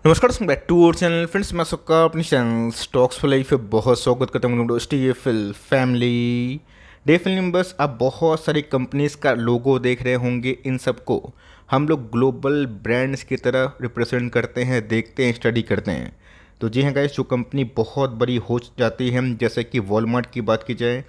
नमस्कार दोस्तों, back to और चैनल फ्रेंड्स। मैं सबका अपनी चैनल स्टॉक्स फॉर लाइफ पे बहुत स्वागत करता हूँ। दोस्तों ये फिल फैमिली डेफिनेटली मेंबर्स, आप बहुत सारी कंपनीज का लोगो देख रहे होंगे। इन सबको हम लोग ग्लोबल ब्रांड्स की तरह रिप्रेजेंट करते हैं, देखते हैं, स्टडी करते हैं। तो जी हाँ गाइस, जो कंपनी बहुत बड़ी हो जाती है, जैसे कि वॉलमार्ट की बात की जाए,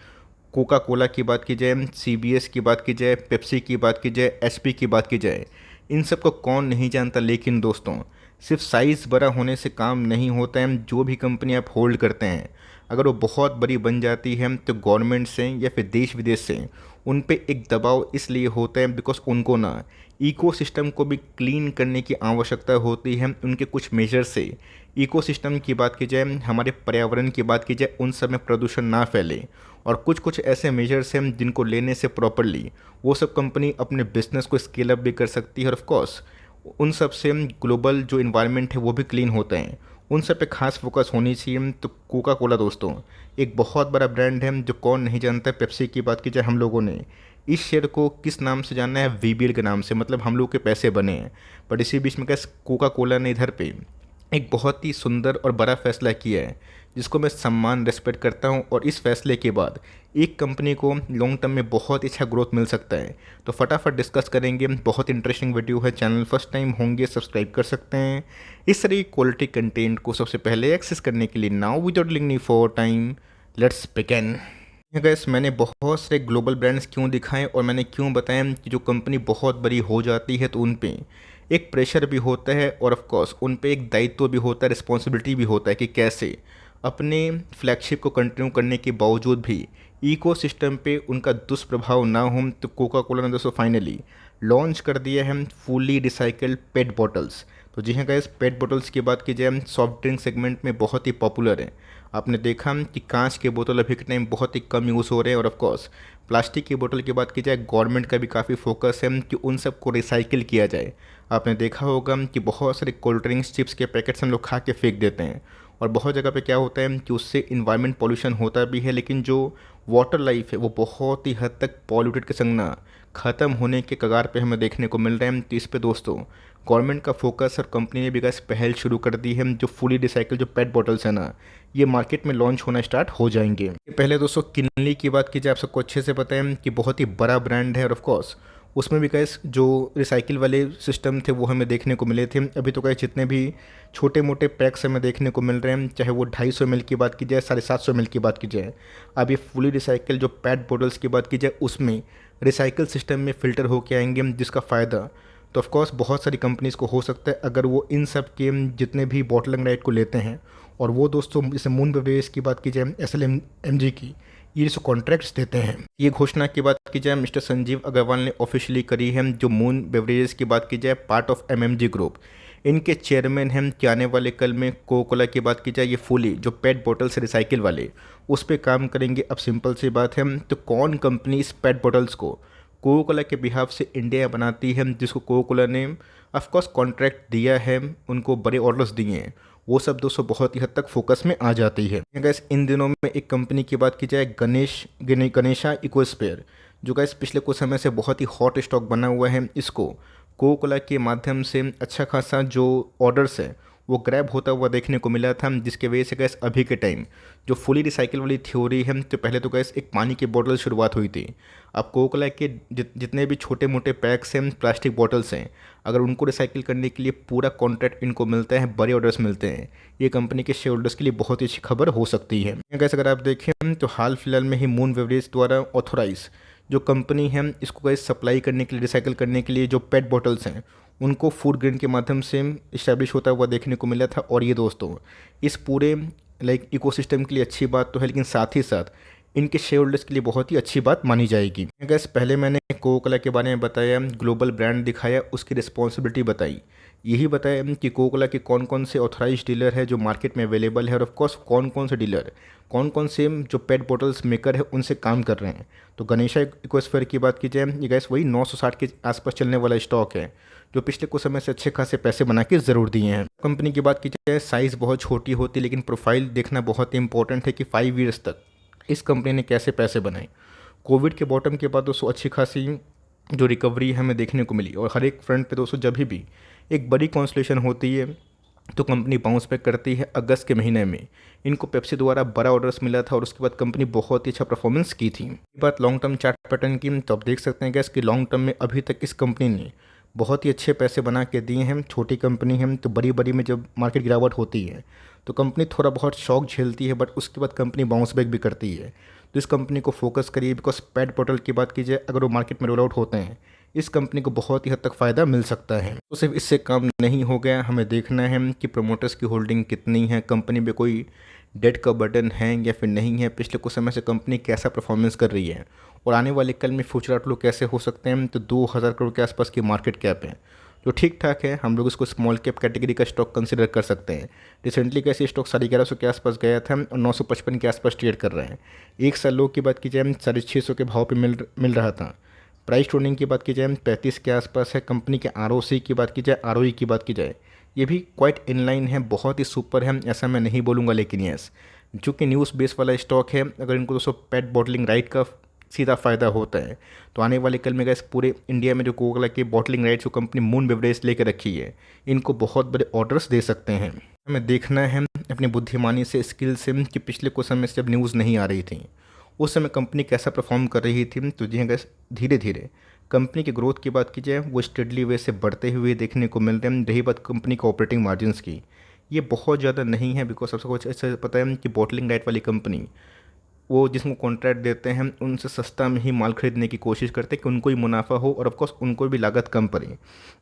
कोका कोला की बात की जाए, सीबीएस की बात की जाए, पेप्सी की बात की जाए, एचपी की बात की जाए, इन सब को कौन नहीं जानता। लेकिन दोस्तों, सिर्फ साइज़ बड़ा होने से काम नहीं होता है। जो भी कंपनी आप होल्ड करते हैं, अगर वो बहुत बड़ी बन जाती है तो गवर्नमेंट से या फिर देश विदेश से उन पे एक दबाव इसलिए होता है बिकॉज उनको ना इकोसिस्टम को भी क्लीन करने की आवश्यकता होती है। उनके कुछ मेजर से इकोसिस्टम की बात की जाए, हमारे पर्यावरण की बात की जाए, उन सब में प्रदूषण ना फैले। और कुछ कुछ ऐसे मेजर्स हैं जिनको लेने से प्रॉपरली वो सब कंपनी अपने बिजनेस को स्केल अप भी कर सकती है। और ऑफ कोर्स उन सब से ग्लोबल जो इन्वायरमेंट है वो भी क्लीन होते हैं। उन सब पे खास फोकस होनी चाहिए। तो कोका कोला दोस्तों एक बहुत बड़ा ब्रांड है जो कौन नहीं जानता है। पेप्सी की बात की जाए, हम लोगों ने इस शेयर को किस नाम से जाना है? वीबीएल के नाम से, मतलब हम लोग के पैसे बने हैं। बट इसी बीच में कैसे कोका कोला ने इधर पे एक बहुत ही सुंदर और बड़ा फैसला किया है जिसको मैं सम्मान रेस्पेक्ट करता हूँ। और इस फैसले के बाद एक कंपनी को लॉन्ग टर्म में बहुत अच्छा ग्रोथ मिल सकता है। तो फटाफट डिस्कस करेंगे। बहुत इंटरेस्टिंग वीडियो है। चैनल फर्स्ट टाइम होंगे सब्सक्राइब कर सकते हैं इस तरह की क्वालिटी कंटेंट को सबसे पहले एक्सेस करने के लिए। नाउ विदाउट लिंग for time, let's begin. Gas, मैंने बहुत से ग्लोबल ब्रांड्स क्यों दिखाए और मैंने क्यों बताया कि जो कंपनी बहुत बड़ी हो जाती है तो उन पे एक प्रेशर भी होता है और ऑफ कोर्स उन पे एक दायित्व भी होता है, रिस्पॉन्सिबिलिटी भी होता है कि कैसे अपने फ्लैगशिप को कंटिन्यू करने के बावजूद भी इकोसिस्टम पे उनका दुष्प्रभाव ना हो। तो कोका कोला ने दोस्तों फाइनली लॉन्च कर दिया है फुली रिसाइकल्ड पेट बॉटल्स। तो जी हाँ गाइस, पेट बॉटल्स की बात की जाए, सॉफ्ट ड्रिंक सेगमेंट में बहुत ही पॉपुलर है। आपने देखा कि कांच के बोतल अभी के टाइम बहुत ही कम यूज़ हो रहे हैं। और ऑफ कोर्स प्लास्टिक की बोतल की बात की जाए, गवर्नमेंट का भी काफ़ी फोकस है कि उन सब को रिसाइकिल किया जाए। आपने देखा होगा कि बहुत सारे कोल्ड ड्रिंक्स, चिप्स के पैकेट्स हम लोग खा के फेंक देते हैं। और बहुत जगह पे क्या होता है कि उससे इन्वायरमेंट पॉल्यूशन होता भी है, लेकिन जो वाटर लाइफ है वो बहुत ही हद तक पॉल्यूटेड के संग ना ख़त्म होने के कगार पे हमें देखने को मिल रहे हैं। तो इस पे दोस्तों गवर्नमेंट का फोकस और कंपनी ने भी गाइस पहल शुरू कर दी है। जो फुली रिसाइकल जो पेट बॉटल्स है ना, ये मार्केट में लॉन्च होना स्टार्ट हो जाएंगे। पहले दोस्तों किनली की बात की जाए, आप सबको अच्छे से पता है कि बहुत ही बड़ा ब्रांड है। और ऑफ कोर्स उसमें भी गाइस जो रिसाइकिल वाले सिस्टम थे वो हमें देखने को मिले थे। अभी तो गाइस जितने भी छोटे मोटे पैक्स हमें देखने को मिल रहे हैं, चाहे वो 250 ml की बात की जाए, 750 ml की बात की जाए, अब ये फुली रिसाइकिल जो पेट बॉटल्स की बात की जाए उसमें रिसाइकिल सिस्टम में फ़िल्टर होके आएंगे, जिसका फ़ायदा तो ऑफ कोर्स बहुत सारी कंपनीज़ को हो सकता है अगर वो इन सब के जितने भी बॉटलिंग राइट को लेते हैं। और वो दोस्तों जैसे मून बेवरेज की बात की जाए, एसएलएमजी की, ये जो कॉन्ट्रैक्ट्स देते हैं, ये घोषणा की बात की जाए मिस्टर संजीव अग्रवाल ने ऑफिशियली करी है। जो मून बेवरेजेस की बात की जाए, पार्ट ऑफ एमएमजी ग्रुप, इनके चेयरमैन हैं। कि आने वाले कल में कोका कोला की बात की जाए, ये फुली जो पेट बॉटल्स रिसाइकिल वाले उस पर काम करेंगे। अब सिंपल सी बात है, तो कौन कंपनी इस पेट बॉटल्स को कोका कोला के बिहाफ से इंडिया बनाती है, जिसको कोका कोला ने ऑफकोर्स कॉन्ट्रैक्ट दिया है, उनको बड़े ऑर्डर्स दिए हैं, वो सब दोस्तों बहुत ही हद तक फोकस में आ जाती है। गैस इन दिनों में एक कंपनी की बात की जाए, गणेशा इकोस्पेयर, जो गैस पिछले कुछ समय से बहुत ही हॉट स्टॉक बना हुआ है। इसको कोका कोला के माध्यम से अच्छा खासा जो ऑर्डर्स है वो ग्रैब होता हुआ देखने को मिला था, जिसके वजह से गैस अभी के टाइम जो फुली रिसाइकिल वाली थ्योरी है, तो पहले तो गैस एक पानी की बोतल शुरुआत हुई थी। अब कोका कोला के जितने भी छोटे मोटे पैक्स हैं, प्लास्टिक बॉटल्स हैं, अगर उनको रिसाइकिल करने के लिए पूरा कॉन्ट्रैक्ट इनको मिलता है, बड़े ऑर्डर्स मिलते हैं, ये कंपनी के शेयर होल्डर्स के लिए बहुत ही अच्छी खबर हो सकती है। गैस अगर आप देखें तो हाल फिलहाल में ही मून बेवरेज द्वारा ऑथोराइज जो कंपनी है, इसको गैस सप्लाई करने के लिए, रिसाइकिल करने के लिए जो पेट बॉटल्स हैं उनको फूड ग्रेन के माध्यम से इस्टेब्लिश होता हुआ देखने को मिला था। और ये दोस्तों इस पूरे इकोसिस्टम के लिए अच्छी बात तो है, लेकिन साथ ही साथ इनके शेयर होल्डर्स के लिए बहुत ही अच्छी बात मानी जाएगी। गैस पहले मैंने कोका कोला के बारे में बताया, ग्लोबल ब्रांड दिखाया, उसकी रिस्पॉन्सिबिलिटी बताई, यही बताया कि कोका कोला के कौन कौन से ऑथराइज डीलर है जो मार्केट में अवेलेबल है, और ऑफ कोर्स कौन कौन से डीलर, कौन कौन से जो पेट बॉटल्स मेकर है उनसे काम कर रहे हैं। तो गणेशा इकोस्फेयर की बात की जाए, ये गैस वही 960 के आसपास चलने वाला स्टॉक है जो पिछले कुछ समय से अच्छे खासे पैसे बना के ज़रूर दिए हैं। कंपनी की बात की जाए, साइज़ बहुत छोटी होती है, लेकिन प्रोफाइल देखना बहुत ही इंपॉर्टेंट है कि 5 ईयर्स तक इस कंपनी ने कैसे पैसे बनाए। कोविड के बॉटम के बाद दोस्तों अच्छी खासी जो रिकवरी हमें देखने को मिली, और हर एक फ्रंट पे दोस्तों जब भी एक बड़ी कॉन्सलेशन होती है तो कंपनी बाउंस बैक करती है अगस्त के महीने में। इनको पेप्सी द्वारा बड़ा ऑर्डर्स मिला था और उसके बाद कंपनी बहुत ही अच्छा परफॉर्मेंस की थी। बात लॉन्ग टर्म चार्ट पैटर्न की, तो आप देख सकते हैं गैस कि लॉन्ग टर्म में अभी तक इस कंपनी ने बहुत ही अच्छे पैसे बना के दिए हैं। छोटी कंपनी है तो बड़ी बड़ी में जब मार्केट गिरावट होती है तो कंपनी थोड़ा बहुत शॉक झेलती है, बट उसके बाद कंपनी बाउंस बैक भी करती है। तो इस कंपनी को फोकस करिए, बिकॉज पेट बोतल की बात कीजिए, अगर वो मार्केट में रोल आउट होते हैं इस कंपनी को बहुत ही हद तक फ़ायदा मिल सकता है। तो सिर्फ इससे काम नहीं हो गया, हमें देखना है कि प्रमोटर्स की होल्डिंग कितनी है, कंपनी में कोई डेट का बर्डन है या फिर नहीं है, पिछले कुछ समय से कंपनी कैसा परफॉर्मेंस कर रही है और आने वाले कल में फ्यूचर आउटलुक कैसे हो सकते हैं। तो 2000 करोड़ के आसपास की मार्केट कैप है जो ठीक ठाक है, हम लोग इसको स्मॉल कैप कैटेगरी का स्टॉक कंसिडर कर सकते हैं। रिसेंटली कैसे स्टॉक 1150 के आसपास गया था और 955 के आसपास ट्रेड कर रहे हैं। एक साल लो की बात की जाए 650 के भाव पे मिल रहा था। प्राइस टूर्निंग की बात की जाए 35 के आसपास है। कंपनी के आरओसी की बात की जाए, आरओई की बात की जाए, ये भी क्वाइट इनलाइन है, बहुत ही सुपर है, ऐसा मैं नहीं बोलूँगा। लेकिन यस, जो कि न्यूज़ बेस वाला स्टॉक है, अगर इनको दोस्तों पेट बॉटलिंग राइट का सीधा फ़ायदा होता है तो आने वाले कल में गैस पूरे इंडिया में जो कोका की बॉटलिंग राइट्स जो कंपनी मून बेवरेज लेकर रखी है, इनको बहुत बड़े ऑर्डर्स दे सकते हैं। हमें देखना है अपनी बुद्धिमानी से, स्किल से, कि पिछले कुछ समय से जब न्यूज़ नहीं आ रही थी उस समय कंपनी कैसा परफॉर्म कर रही थी। तो जी गैस धीरे धीरे कंपनी की ग्रोथ की बात की जाए वो स्टेडली वे से बढ़ते हुए देखने को मिल रहे हैं। रही बात कंपनी के ऑपरेटिंग मार्जिन्स की, ये बहुत ज़्यादा नहीं है, बिकॉज सबसे कुछ ऐसा पता है कि बॉटलिंग राइट वाली कंपनी वो जिसको कॉन्ट्रैक्ट देते हैं उनसे सस्ता में ही माल खरीदने की कोशिश करते हैं कि उनको ही मुनाफा हो और ऑफकोर्स उनको भी लागत कम पड़े।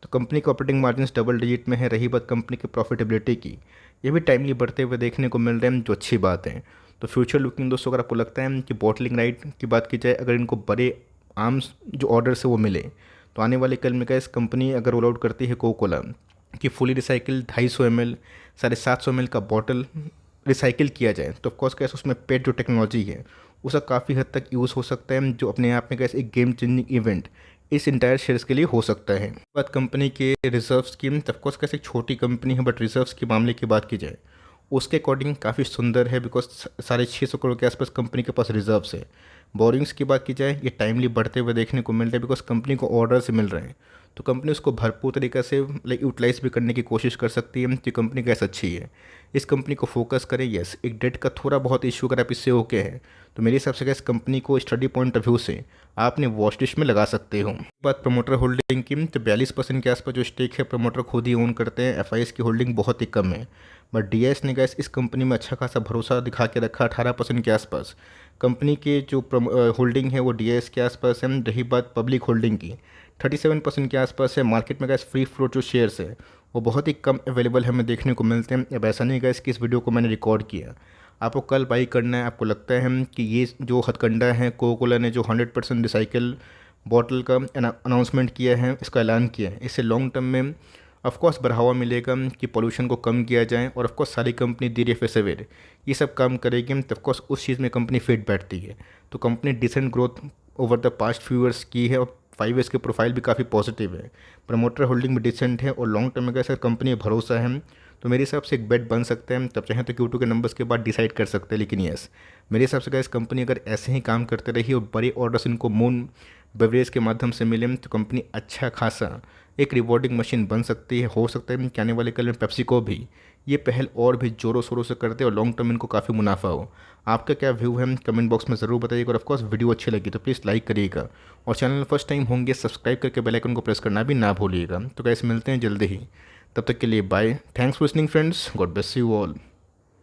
तो कंपनी के ऑपरेटिंग मार्जिन डबल डिजिट में है। रही बात कंपनी की प्रॉफिटेबिलिटी की, ये भी टाइमली बढ़ते हुए देखने को मिल रहे हैं, जो अच्छी बात है। तो फ्यूचर लुकिंग दोस्तों, अगर आपको लगता है कि बॉटलिंग राइट की बात की जाए, अगर इनको बड़े आर्म्स जो ऑर्डर से वो मिले तो आने वाले कल में क्या इस कंपनी अगर रोल आउट करती है कोका कोला कि फुली रिसाइकिल 250 ml 750 ml का बॉटल रिसाइकिल किया जाए, तो ऑफकोर्स कैसे उसमें पेट जो टेक्नोलॉजी है उसका काफ़ी हद तक यूज़ हो सकता है, जो अपने आप में कैसे एक गेम चेंजिंग इवेंट इस इंटायर शेयर्स के लिए हो सकता है। बात कंपनी के रिजर्व्स की, ऑफकोर्स कैसे एक छोटी कंपनी है, बट रिजर्व्स के मामले की बात की जाए उसके अकॉर्डिंग काफ़ी सुंदर है, बिकॉज 650 करोड़ के आसपास कंपनी के पास रिजर्व्स है। बोरिंग्स की बात की जाए, ये टाइमली बढ़ते हुए देखने को मिल रहे हैं, बिकॉज कंपनी को ऑर्डर्स मिल रहे हैं, तो कंपनी उसको भरपूर तरीक़े से यूटिलाइज भी करने की कोशिश कर सकती है। तो कंपनी कैसे अच्छी है, इस कंपनी को फोकस करें। यस, एक डेट का थोड़ा बहुत इशू अगर आप इससे ओके है तो मेरे हिसाब से इस कंपनी को स्टडी पॉइंट ऑफ व्यू से आपने वॉच लिस्ट में लगा सकते हो। बात प्रमोटर होल्डिंग की, तो 42% के आसपास जो स्टेक है प्रमोटर खुद ही ओन करते हैं। एफआईएस की होल्डिंग बहुत ही कम है, बट डीआईएस ने गैस इस कंपनी में अच्छा खासा भरोसा दिखा के रखा। 18% के आसपास कंपनी के जो होल्डिंग है वो डीआईएस के आसपास है। रही बात पब्लिक होल्डिंग की, 37% के आसपास है। मार्केट में गैस फ्री फ्लोट जो शेयर्स है वो बहुत ही कम अवेलेबल हमें देखने को मिलते हैं। अब ऐसा नहीं गैस कि इस वीडियो को मैंने रिकॉर्ड किया, आपको कल बाई करना है, आपको लगता है कि ये जो हथकंडा है कोका कोला ने जो 100% रिसाइकिल बॉटल का अनाउंसमेंट किया है, इसका ऐलान किया है, इससे लॉन्ग टर्म में ऑफकोर्स बढ़ावा मिलेगा कि पोल्यूशन को कम किया जाए, और ऑफकोर्स सारी कंपनी देर या सवेर ये सब काम करेगी, तो ऑफकोर्स उस चीज़ में कंपनी फिट बैठती है। तो company decent growth over the past few years की है और 5 ईयर्स के प्रोफाइल भी काफ़ी पॉजिटिव है। प्रमोटर होल्डिंग भी डिसेंट है और लॉन्ग टर्म में अगर कंपनी भरोसा है तो मेरे हिसाब से एक बेट बन सकते हैं। तब चाहें तो Q2 के नंबर्स के बाद डिसाइड कर सकते हैं। लेकिन यस, मेरे हिसाब से गैस कंपनी अगर ऐसे ही काम करते रही और बड़े ऑर्डर्स इनको मून बेवरेज के माध्यम से मिले तो कंपनी अच्छा खासा एक रिवॉर्डिंग मशीन बन सकती है। हो सकता है कि आने वाले कल में पेप्सी को भी ये पहल और भी ज़ोरों शोरों से करते और लॉन्ग टर्म इनको काफ़ी मुनाफा हो। आपका क्या व्यू है कमेंट बॉक्स में ज़रूर बताइएगा, और ऑफकोर्स वीडियो अच्छी लगी तो प्लीज़ लाइक करिएगा, और चैनल फर्स्ट टाइम होंगे सब्सक्राइब करके बेल आइकन को प्रेस करना भी ना भूलिएगा। तो कैसे मिलते हैं जल्दी ही, तब तक के लिए bye. Thanks for listening friends, God bless you all.